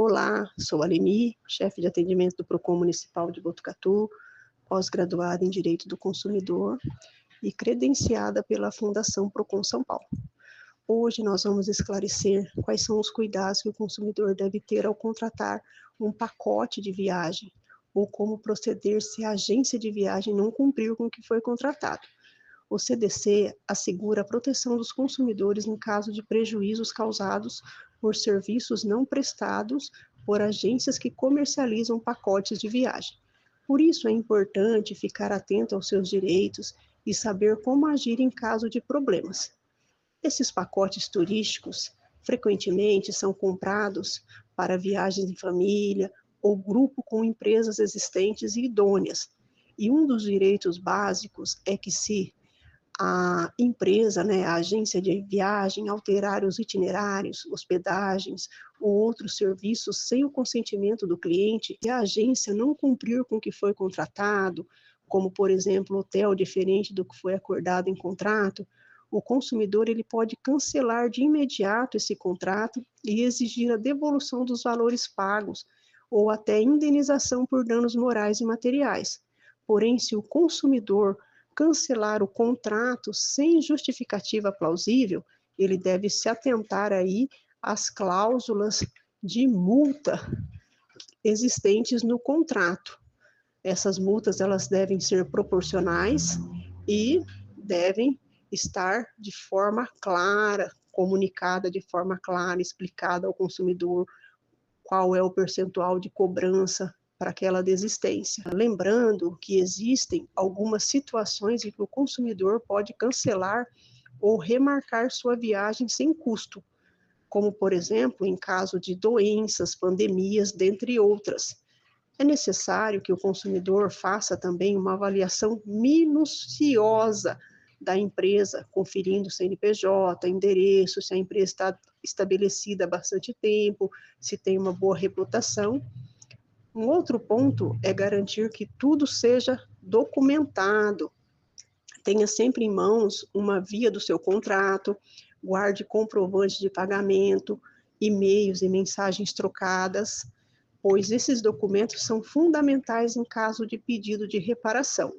Olá, sou a Leni, chefe de atendimento do Procon Municipal de Botucatu, pós-graduada em Direito do Consumidor e credenciada pela Fundação Procon São Paulo. Hoje nós vamos esclarecer quais são os cuidados que o consumidor deve ter ao contratar um pacote de viagem ou como proceder se a agência de viagem não cumprir com o que foi contratado. O CDC assegura a proteção dos consumidores em caso de prejuízos causados por serviços não prestados por agências que comercializam pacotes de viagem. Por isso é importante ficar atento aos seus direitos e saber como agir em caso de problemas. Esses pacotes turísticos frequentemente são comprados para viagens em família ou grupo com empresas existentes e idôneas. E um dos direitos básicos é que se a empresa, a agência de viagem, alterar os itinerários, hospedagens ou outros serviços sem o consentimento do cliente e a agência não cumprir com o que foi contratado, como, por exemplo, hotel diferente do que foi acordado em contrato, o consumidor ele pode cancelar de imediato esse contrato e exigir a devolução dos valores pagos ou até indenização por danos morais e materiais. Porém, se o consumidor cancelar o contrato sem justificativa plausível, ele deve se atentar aí às cláusulas de multa existentes no contrato. Essas multas elas devem ser proporcionais e devem estar de forma clara, comunicada de forma clara, explicada ao consumidor qual é o percentual de cobrança para aquela desistência. Lembrando que existem algumas situações em que o consumidor pode cancelar ou remarcar sua viagem sem custo, como, por exemplo, em caso de doenças, pandemias, dentre outras. É necessário que o consumidor faça também uma avaliação minuciosa da empresa, conferindo CNPJ, endereço, se a empresa está estabelecida há bastante tempo, se tem uma boa reputação. Um outro ponto é garantir que tudo seja documentado. Tenha sempre em mãos uma via do seu contrato, guarde comprovantes de pagamento, e-mails e mensagens trocadas, pois esses documentos são fundamentais em caso de pedido de reparação.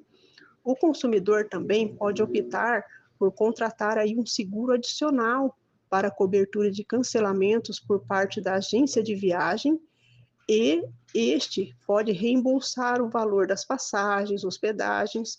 O consumidor também pode optar por contratar aí um seguro adicional para cobertura de cancelamentos por parte da agência de viagem, e este pode reembolsar o valor das passagens, hospedagens,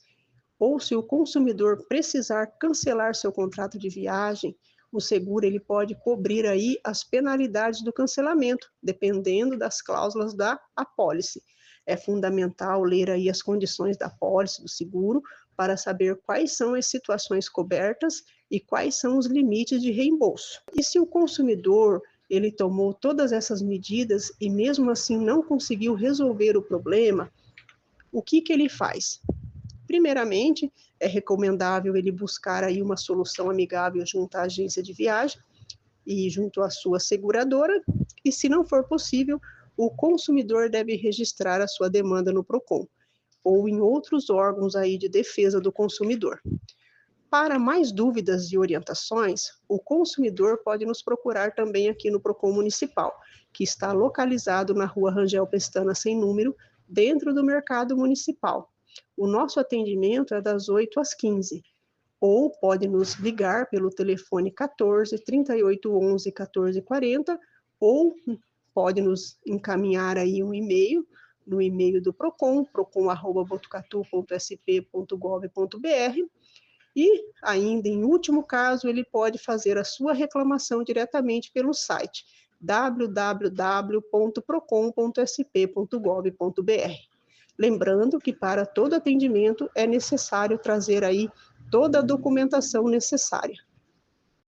ou se o consumidor precisar cancelar seu contrato de viagem, o seguro ele pode cobrir aí as penalidades do cancelamento, dependendo das cláusulas da apólice. É fundamental ler aí as condições da apólice do seguro para saber quais são as situações cobertas e quais são os limites de reembolso. E se o consumidor ele tomou todas essas medidas e mesmo assim não conseguiu resolver o problema, o que ele faz? Primeiramente, é recomendável ele buscar aí uma solução amigável junto à agência de viagem e junto à sua seguradora, e se não for possível, o consumidor deve registrar a sua demanda no Procon ou em outros órgãos aí de defesa do consumidor. Para mais dúvidas e orientações, o consumidor pode nos procurar também aqui no Procon Municipal, que está localizado na Rua Rangel Pestana sem número, dentro do Mercado Municipal. O nosso atendimento é das 8 às 15, ou pode nos ligar pelo telefone 14 38 11 14 40, ou pode nos encaminhar aí um e-mail, no e-mail do Procon, procon@botucatu.sp.gov.br, e ainda em último caso, ele pode fazer a sua reclamação diretamente pelo site www.procon.sp.gov.br. Lembrando que para todo atendimento é necessário trazer aí toda a documentação necessária.